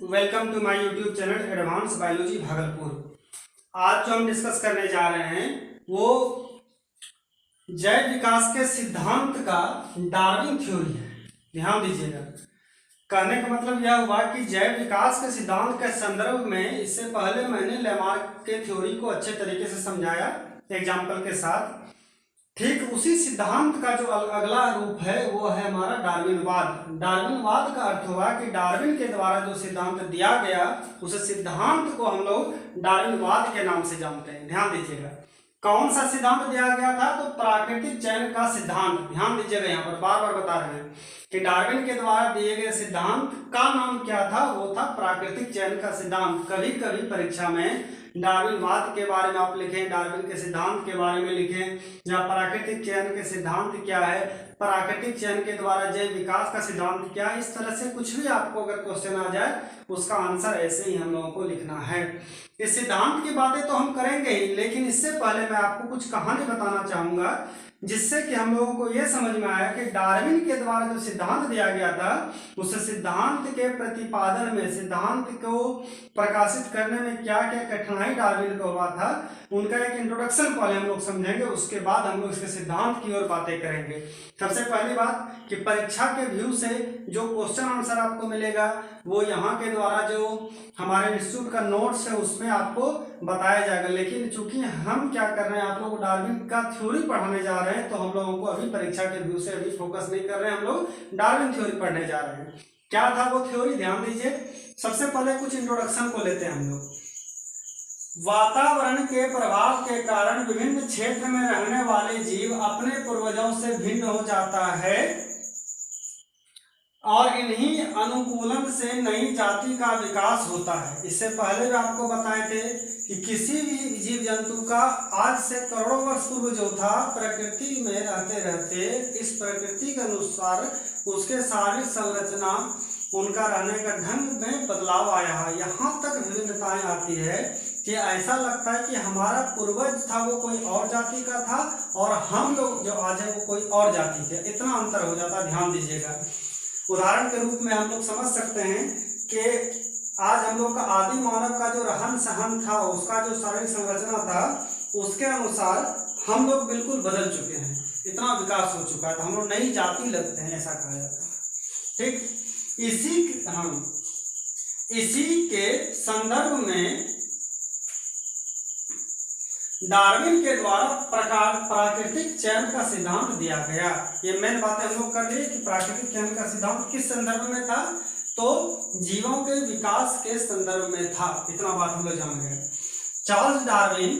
Welcome to my YouTube channel advance biology Bhagalpur. आज जो हम डिस्कस करने जा रहे हैं वो जैव विकास के सिद्धांत का डार्विन थ्योरी है। ध्यान दीजिएगा, कहने का मतलब यह हुआ कि जैव विकास के सिद्धांत के संदर्भ में इससे पहले मैंने लेमार्क के थ्योरी को अच्छे तरीके से समझाया एग्जाम्पल के साथ। ठीक उसी सिद्धांत का जो अगला रूप है वो है हमारा डार्विनवाद। डार्विनवाद का अर्थ हुआ कि डार्विन के द्वारा जो सिद्धांत दिया गया उस सिद्धांत को हम लोग डार्विनवाद के नाम से जानते हैं। ध्यान दीजिएगा, कौन सा सिद्धांत दिया गया था? तो प्राकृतिक चयन का सिद्धांत। ध्यान दीजिएगा, यहाँ पर बार बार बता रहे हैं कि डार्विन के द्वारा दिए गए सिद्धांत का नाम क्या था? वो था प्राकृतिक चयन का सिद्धांत। कभी कभी परीक्षा में डार्विनवाद के बारे में आप लिखें, डार्विन के सिद्धांत के बारे में लिखें, या प्राकृतिक चयन के सिद्धांत क्या है, प्राकृतिक चयन के द्वारा जैव विकास का सिद्धांत क्या है, इस तरह से कुछ भी आपको अगर क्वेश्चन आ जाए उसका आंसर ऐसे ही हम लोगों को लिखना है। इस सिद्धांत की बातें तो हम करेंगे ही, लेकिन इससे पहले मैं आपको कुछ कहानी बताना चाहूंगा जिससे कि हम लोगों को यह समझ में आया कि डार्विन के द्वारा जो सिद्धांत दिया गया था उस सिद्धांत के प्रतिपादन में, सिद्धांत को प्रकाशित करने में क्या क्या कठिनाई डार्विन को हुआ था, उनका एक इंट्रोडक्शन पहले हम लोग समझेंगे। उसके बाद हम लोग इसके सिद्धांत की ओर बातें करेंगे। सबसे पहली बात कि परीक्षा के व्यू से जो क्वेश्चन आंसर आपको मिलेगा वो यहाँ के द्वारा जो हमारे इंस्टीट्यूट का नोट्स है उसमें आपको बताया जाएगा। लेकिन चूंकि हम क्या कर रहे हैं, आप लोग डार्विन का थ्योरी पढ़ाने जा रहे हैं, तो हम लोगों को अभी परीक्षा के व्यू से अभी फोकस नहीं कर रहे हैं, हम लोग डार्विन थ्योरी पढ़ने जा रहे हैं। क्या था वो थ्योरी? ध्यान दीजिए, सबसे पहले कुछ इंट्रोडक्शन को लेते हैं हम लोग। वातावरण के प्रभाव के कारण विभिन्न क्षेत्र में रहने वाले जीव अपने पूर्वजों से भिन्न हो जाता है और इन्हीं अनुकूलन से नई जाति का विकास होता है। इससे पहले भी आपको बताए थे कि किसी भी जीव जंतु का आज से करोड़ों वर्ष पूर्व जो था, प्रकृति में रहते रहते इस प्रकृति के अनुसार उसके शारीरिक संरचना, उनका रहने का ढंग में बदलाव आया है। यहाँ तक विभिन्नताएं आती है कि ऐसा लगता है कि हमारा पूर्वज था वो कोई और जाति का था और हम लोग जो आज है वो कोई और जाति के, इतना अंतर हो जाता है। ध्यान दीजिएगा, उदाहरण के रूप में हम लोग समझ सकते हैं कि आज हम लोग का आदि मानव का जो रहन सहन था, उसका जो शारीरिक संरचना था, उसके अनुसार हम लोग बिल्कुल बदल चुके हैं, इतना विकास हो चुका है, तो हम लोग नई जाति लगते हैं, ऐसा कहा जाता है। ठीक इसी के संदर्भ में डार्विन के द्वारा प्राकृतिक चयन का सिद्धांत दिया गया। ये मेन बातें हम लोग कर लिए कि प्राकृतिक चयन का सिद्धांत किस संदर्भ में था, तो जीवों के विकास के संदर्भ में था। इतना बात हम लोग जान गए। चार्ल्स डार्विन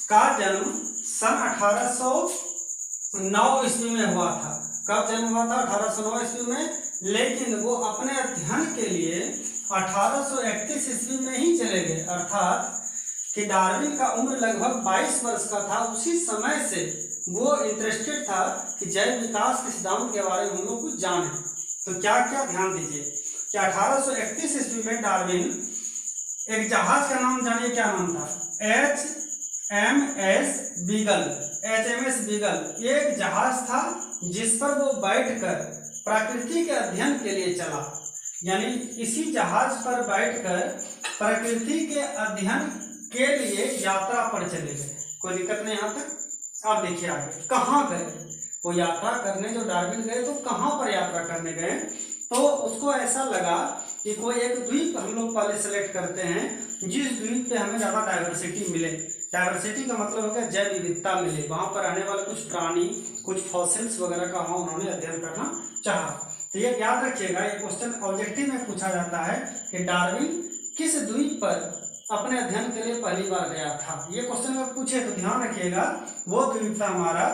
का जन्म सन 1809 ईस्वी में हुआ था। कब जन्म हुआ था? 1809 ईस्वी में। लेकिन वो अपने अध्ययन के लिए 1831 ईस्वी में ही चले गए, अर्थात कि डार्विन का उम्र लगभग 22 वर्ष का था। उसी समय से वो इंटरेस्टेड था कि जैव विकास के सिद्धांत के बारे में हम लोग कुछ जाने। तो क्या क्या ध्यान दीजिए कि 1831 ईस्वी में डार्विन एक जहाज का नाम जानिए, क्या नाम था? HMS beagle. HMS बीगल एक जहाज था जिस पर वो बैठकर प्रकृति के अध्ययन के लिए चला। यानी इसी जहाज पर बैठकर प्रकृति के अध्ययन के लिए यात्रा पर चले गए। कोई दिक्कत नहीं यहाँ तक। अब देखिए आगे कहाँ गए वो यात्रा करने। जो डार्विन गए तो कहाँ पर यात्रा करने गए? तो उसको ऐसा लगा कि कोई एक द्वीप हम लोग पहले सेलेक्ट करते हैं जिस द्वीप पे हमें ज़्यादा डाइवर्सिटी मिले। डाइवर्सिटी का मतलब होगा जैव विविधता मिले, वहाँ पर रहने वाले कुछ प्राणी, कुछ फॉसिल्स वगैरह का वहाँ उन्होंने अध्ययन करना चाहा। तो ये याद रखिएगा, ये क्वेश्चन ऑब्जेक्टिव में पूछा जाता है कि डार्विन किस द्वीप पर अपने अध्ययन के लिए पहली बार गया था। ये क्वेश्चन अगर पूछे तो ध्यान रखिएगा, वो द्वीप था हमारा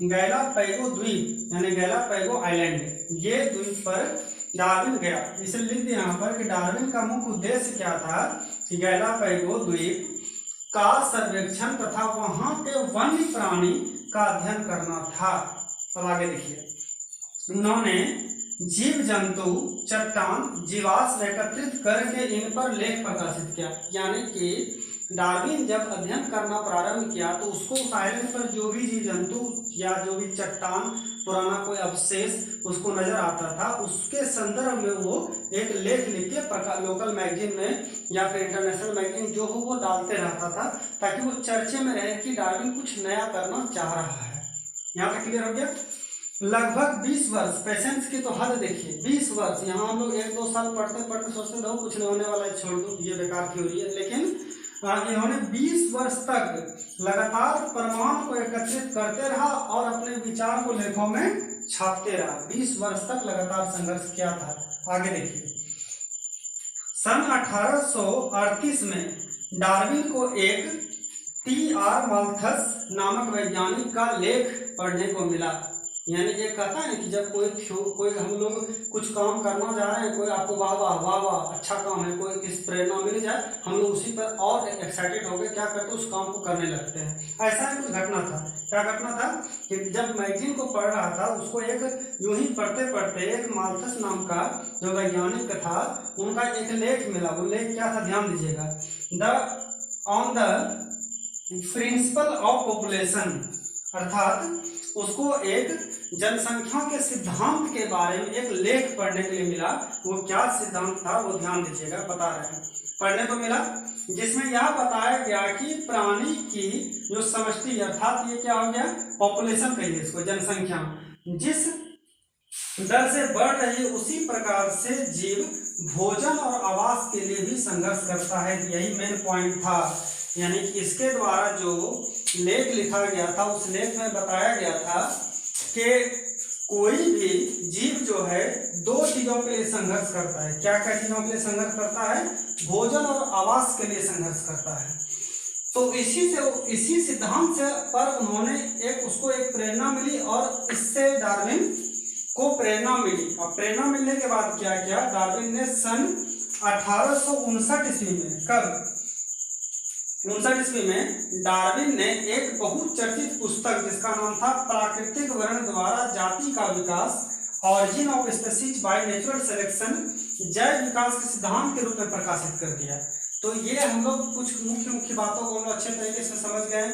गैलापैगो द्वीप, यानी गैलापैगो आइलैंड। ये द्वीप पर डार्विन गया। इसे लिख दिया यहाँ पर कि डार्विन का मुख्य उद्देश्य क्या था कि गैलापैगो द्वीप का सर्वेक्षण तथा वहाँ के वन्य प्राणी का अध्ययन करना था। अब आगे देखिए, उन्होंने जीव जंतु, चट्टान, जीवाश्म एकत्रित करके इन पर लेख प्रकाशित किया। यानी कि डार्विन जब अध्ययन करना प्रारंभ किया तो उसको उस आइलैंड पर जो भी जीव जंतु या जो भी चट्टान, पुराना कोई अवशेष उसको नजर आता था, उसके संदर्भ में वो एक लेख लिख के लोकल मैगजीन में या फिर इंटरनेशनल मैगजीन जो हो वो डालते रहता था, ताकि वो चर्चे में रहे कि डार्विन कुछ नया करना चाह रहा है। यहाँ तक क्लियर हो गया। लगभग 20 वर्ष, पेशेंस की तो हद देखिए, 20 वर्ष। यहाँ हम लोग 1-2 साल पढ़ते पढ़ते सोचते रहो कुछ नहीं होने वाला है, छोड़ दो, ये बेकार थ्योरी है, लेकिन इन्होंने 20 वर्ष तक लगातार प्रमाण को एकत्रित करते रहा और अपने विचार को लेखों में छापते रहा। 20 वर्ष तक लगातार संघर्ष किया था। आगे देखिए, सन 1838 में डार्विन को एक T.R. माल्थस नामक वैज्ञानिक का लेख पढ़ने को मिला। यानी ये कहता है कि जब कोई हम लोग कुछ काम करना जा रहे हैं, कोई आपको वाह वाह वाह वाह अच्छा काम है, कोई किस प्रेरणा मिल जाए, हम लोग उसी पर और एक्साइटेड हो गए क्या करते उस काम को करने लगते हैं। ऐसा ही कुछ घटना था। क्या घटना था कि जब मैगजीन को पढ़ रहा था, उसको एक यूं ही पढ़ते पढ़ते एक माल्थस नाम का जो वैज्ञानिक था, उनका एक लेख मिला। वो लेख क्या था, ध्यान दीजिएगा, on the principle of population, अर्थात उसको एक जनसंख्या के सिद्धांत के बारे में एक लेख पढ़ने के लिए मिला। वो क्या सिद्धांत था वो ध्यान दीजिएगा, बता रहे हैं। पढ़ने को मिला जिसमें यह बताया गया कि प्राणी की जो समष्टि, अर्थात ये क्या हो गया, पॉपुलेशन कहिए इसको, जनसंख्या, जिस दर से बढ़ रही है उसी प्रकार से जीव भोजन और आवास के लिए भी संघर्ष करता है। यही मेन पॉइंट था। यानी कि इसके द्वारा जो लेख लिखा गया था, उस लेख में बताया गया था कि कोई भी जीव जो है 2 चीजों के लिए संघर्ष करता है। क्या क्या चीजों के लिए संघर्ष करता है? भोजन और आवास के लिए संघर्ष करता है। तो इसी सिद्धांत से पर उन्होंने उसको एक प्रेरणा मिली और इससे डार्विन को प्रेरणा मिली। और प्रेरणा मिलने के बाद क्या किया, डार्विन ने सन 1859 ईस्वी में, कब 59 ईस्वी में डार्विन ने एक बहुत चर्चित पुस्तक जिसका नाम था प्राकृतिक वर्ण द्वारा जाति का विकास, origin of species by natural selection, जैव विकास के सिद्धांत के रूप में प्रकाशित कर दिया। तो ये हम लोग कुछ मुख्य बातों को हम लोग अच्छे तरीके से समझ गए।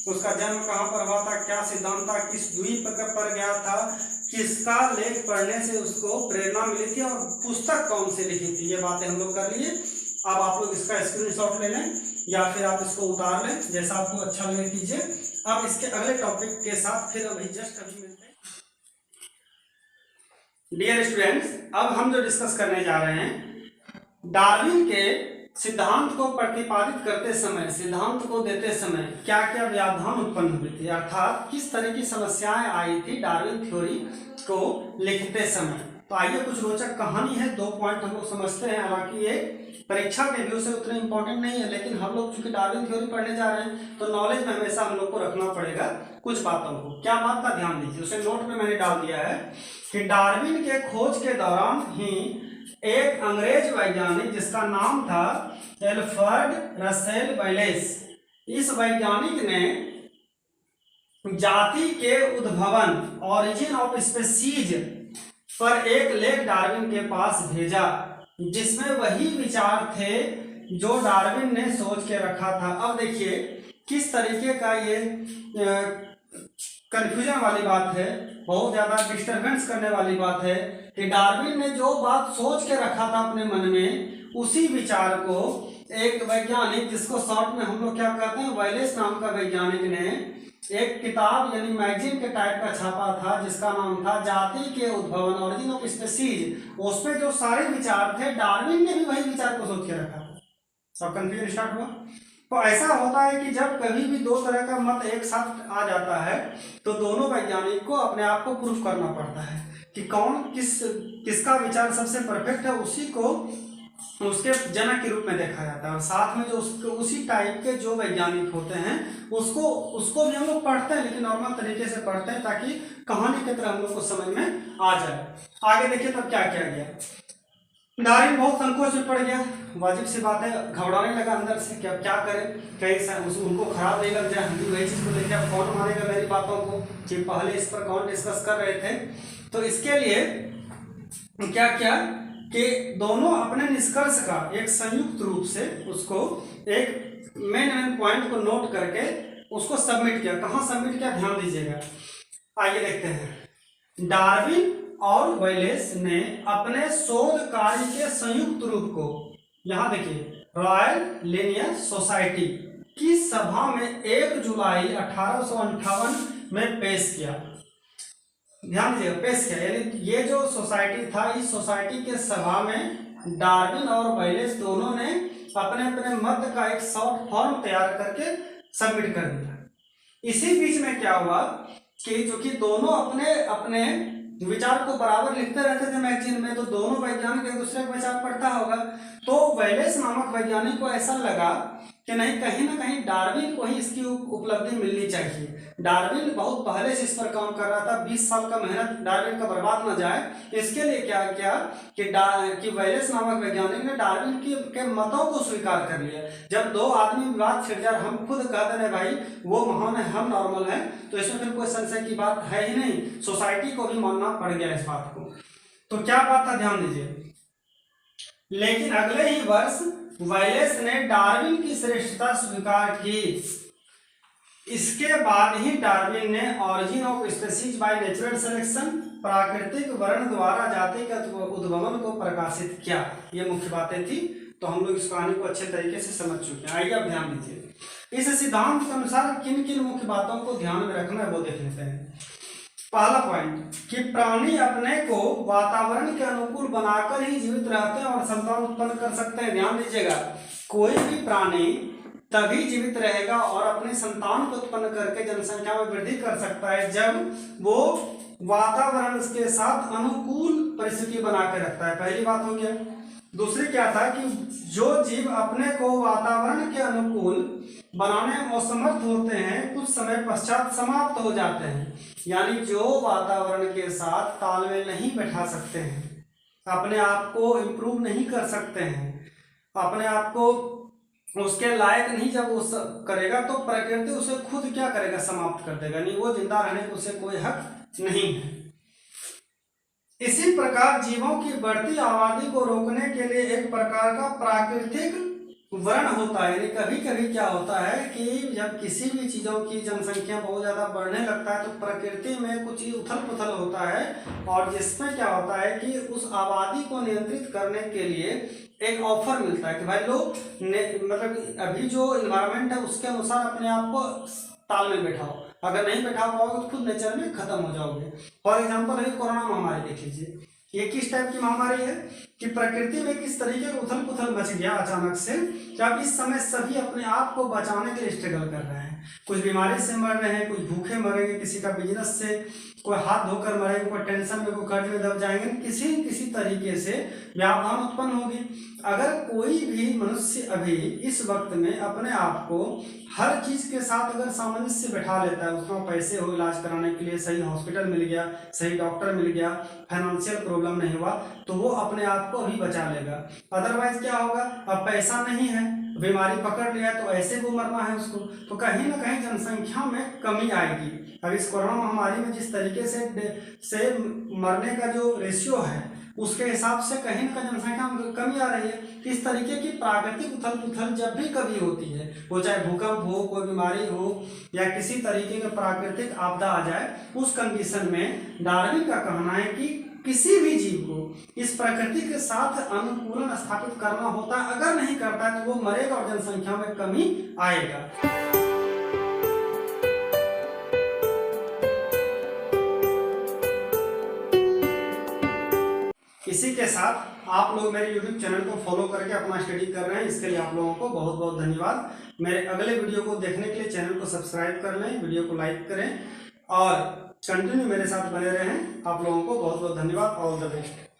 उसका जन्म कहाँ पर हुआ था, क्या सिद्धांत था, किस द्वीप पर गया था, किसका लेख पढ़ने से उसको प्रेरणा मिली थी और पुस्तक कौन से लिखी थी, ये बातें हम लोग कर लिए। अब आप लोग इसका स्क्रीनशॉट ले लें या फिर आप इसको उतार लें, जैसा आपको अच्छा लगे कीजिए। अब इसके अगले टॉपिक के साथ फिर अभी जस्ट अभी मिलते हैं। डियर स्टूडेंट्स, अब हम जो डिस्कस करने जा रहे हैं, डार्विन के सिद्धांत को प्रतिपादित करते समय, सिद्धांत को देते समय क्या क्या व्यवधान उत्पन्न हुए थे, अर्थात किस तरह की समस्याएं आई थी डार्विन थ्योरी को लिखते समय। तो आइए कुछ रोचक कहानी है, 2 पॉइंट हम लोग समझते हैं। हालांकि ये परीक्षा के व्यू से उतने इंपॉर्टेंट नहीं है, लेकिन हम लोग चूंकि डार्विन थ्योरी पढ़ने जा रहे हैं तो नॉलेज में हमेशा हम लोग को रखना पड़ेगा कुछ बातों को। क्या बात का ध्यान दीजिए, उसे नोट में मैंने डाल दिया है कि डार्विन के खोज के दौरान ही एक अंग्रेज वैज्ञानिक जिसका नाम था एल्फ्रेड रसेल वेलेस, इस वैज्ञानिक ने जाति के उद्भवन, ऑरिजिन ऑफ स्पीशीज पर एक लेख डार्विन के पास भेजा, जिसमें वही विचार थे जो डार्विन ने सोच के रखा था। अब देखिए किस तरीके का ये कंफ्यूजन वाली बात है, बहुत ज्यादा डिस्टर्बेंस करने वाली बात है कि डार्विन ने जो बात सोच के रखा था अपने मन में, उसी विचार को एक वैज्ञानिक जिसको शॉर्ट में हम लोग क्या कहते हैं, वेलेस नाम का वैज्ञानिक ने एक किताब यानी मैगजीन के टाइप का छापा था जिसका नाम था जाति के उद्भवन, ऑरिजिन ऑफ स्पीशीज। उसमें जो सारे विचार थे डार्विन ने भी वही विचार को सोच के रखा था। सब कंफ्यूजन स्टार्ट हुआ। तो ऐसा होता है कि जब कभी भी 2 तरह का मत एक साथ आ जाता है तो दोनों वैज्ञानिक को अपने आप को प्रूफ करना पड़ता है कि कौन किसका विचार सबसे परफेक्ट है, उसी को उसके जनक के रूप में देखा जाता है। और साथ में जो उसी टाइप के जो वैज्ञानिक होते हैं उसको भी हम लोग पढ़ते हैं, लेकिन नॉर्मल तरीके से पढ़ते हैं ताकि कहानी की तरह हम लोग को समझ में आ जाए। आगे देखिए तब क्या किया गया। डार्विन बहुत संकोच में पड़ गया, वाजिब सी बात है, घबराने लगा अंदर से कि अब क्या करें, कहीं उनको खराब नहीं लग जाए, हम भी वही चीज़ को लेकर कौन मानेगा मेरी बातों को, कि पहले इस पर कौन डिस्कस कर रहे थे। तो इसके लिए क्या किया कि दोनों अपने निष्कर्ष का एक संयुक्त रूप से उसको एक मेन पॉइंट को नोट करके उसको सबमिट किया। कहाँ सबमिट किया, ध्यान दीजिएगा। आइए देखते हैं। डार्विन और वैलेस ने अपने शोध कार्य के संयुक्त रूप को, यहाँ देखिए, रॉयल लिनियर सोसाइटी की सभा में 1 जुलाई 1858 में पेश किया। ध्यान दीजिएगा, पेश किया, यानी ये जो सोसाइटी था, इस सोसाइटी के सभा में डार्विन और वैलेस दोनों ने अपने अपने मत का एक शॉर्ट फॉर्म तैयार करके सबमिट कर दिया। इसी बीच में क्या हुआ कि जो कि दोनों अपने अपने विचार को बराबर लिखते रहते थे मैगजीन में, तो दोनों वैज्ञानिक एक दूसरे का विचार पढ़ता होगा। तो वैलेस नामक वैज्ञानिक को ऐसा लगा कि नहीं, कहीं ना कहीं डार्विन को ही इसकी उपलब्धि मिलनी चाहिए। डार्विन बहुत पहले से इस पर काम कर रहा था, 20 साल का मेहनत डार्विन का बर्बाद न जाए, इसके लिए क्या किया कि वैलेस नामक वैज्ञानिक ने डार्विन के मतों को स्वीकार कर लिया। जब दो आदमी विवाद छिड़ जाए, हम खुद कहते हैं भाई वो महान है, हम नॉर्मल है, तो इसमें फिर कोई संशय की बात है ही नहीं। सोसाइटी को भी मानना पड़ गया इस बात को। तो क्या बात था, ध्यान दीजिए। लेकिन अगले ही वर्ष वैलेस ने डार्विन की श्रेष्ठता स्वीकार की। इसके बाद ही डार्विन ने origin of species by natural selection, प्राकृतिक वर्ण द्वारा जाति के उद्गमन को प्रकाशित किया। ये मुख्य बातें थी, तो हम लोग इस कहानी को अच्छे तरीके से समझ चुके हैं। आइए अब ध्यान दीजिए। इस सिद्धांत के अनुसार किन किन मुख्य बातों को ध्यान में रखना है वो देख लेते हैं। पहला पॉइंट कि प्राणी अपने को वातावरण के अनुकूल बनाकर ही जीवित रहते हैं और संतान उत्पन्न कर सकते हैं। ध्यान दीजिएगा, कोई भी प्राणी तभी जीवित रहेगा और अपने संतान को उत्पन्न करके जनसंख्या में वृद्धि कर सकता है जब वो वातावरण के साथ अनुकूल परिस्थिति बना के रखता है। पहली बात हो गया। दूसरी क्या था कि जो जीव अपने को वातावरण के अनुकूल बनाने में असमर्थ होते हैं, कुछ समय पश्चात समाप्त हो जाते हैं। यानी जो वातावरण के साथ तालमेल नहीं बैठा सकते हैं, अपने आप को इम्प्रूव नहीं कर सकते हैं, अपने आप को उसके लायक नहीं जब वो करेगा, तो प्रकृति उसे खुद क्या करेगा, समाप्त कर देगा। नहीं, वो जिंदा रहने को उसे कोई हक नहीं है। इसी प्रकार जीवों की बढ़ती आबादी को रोकने के लिए एक प्रकार का प्राकृतिक वर्ण होता है। यानी कभी कभी क्या होता है कि जब किसी भी चीज़ों की जनसंख्या बहुत ज़्यादा बढ़ने लगता है, तो प्रकृति में कुछ उथल पुथल होता है, और जिसमें क्या होता है कि उस आबादी को नियंत्रित करने के लिए एक ऑफर मिलता है कि भाई लोग मतलब अभी जो इन्वायरमेंट है उसके अनुसार अपने आप को तालमेल बैठाओ। अगर नहीं बैठा पाओगे तो खुद नेचर में खत्म हो जाओगे। फॉर एग्जाम्पल अभी कोरोना महामारी देख लीजिए। ये किस टाइप की महामारी है कि प्रकृति में किस तरीके का उथल पुथल मच गया अचानक से, जब इस समय सभी अपने आप को बचाने के लिए स्ट्रगल कर रहे हैं। कुछ बीमारी से मर रहे हैं, कुछ भूखे मरेंगे, किसी का बिजनेस से कोई हाथ धोकर मरेंगे, कोई टेंशन में, कोई कर्ज में दब जाएंगे। किसी तरीके से व्यवधान उत्पन्न होगी। अगर कोई भी मनुष्य अभी इस वक्त में अपने आप को हर चीज के साथ अगर सामंजस्य बैठा लेता है, उसमें पैसे हो इलाज कराने के लिए, सही हॉस्पिटल मिल गया, सही डॉक्टर मिल गया, फाइनेंशियल प्रॉब्लम नहीं हुआ, तो वो अपने आप को अभी बचा लेगा। अदरवाइज क्या होगा, अब पैसा नहीं है, बीमारी पकड़ लिया, तो ऐसे वो मरना है उसको, तो कहीं ना कहीं जनसंख्या में कमी आएगी। अब इस कोरोना महामारी में जिस तरीके से मरने का जो रेशियो है, उसके हिसाब से कहीं ना कहीं जनसंख्या में कमी आ रही है। इस तरीके की प्राकृतिक उथल पुथल जब भी कभी होती है, वो चाहे भूकंप हो, कोई बीमारी हो, या किसी तरीके का प्राकृतिक आपदा आ जाए, उस कंडीशन में डार्विन का कहना है कि किसी भी जीव को इस प्रकृति के साथ अनुकूलन स्थापित करना होता है। अगर नहीं करता है तो वो मरेगा और जनसंख्या में कमी आएगा। इसी के साथ आप लोग मेरे YouTube चैनल को फॉलो करके अपना स्टडी कर रहे हैं, इसके लिए आप लोगों को बहुत बहुत धन्यवाद। मेरे अगले वीडियो को देखने के लिए चैनल को सब्सक्राइब कर लें, वीडियो को लाइक करें और कंटिन्यू मेरे साथ बने रहें। आप लोगों को बहुत बहुत धन्यवाद। All the best.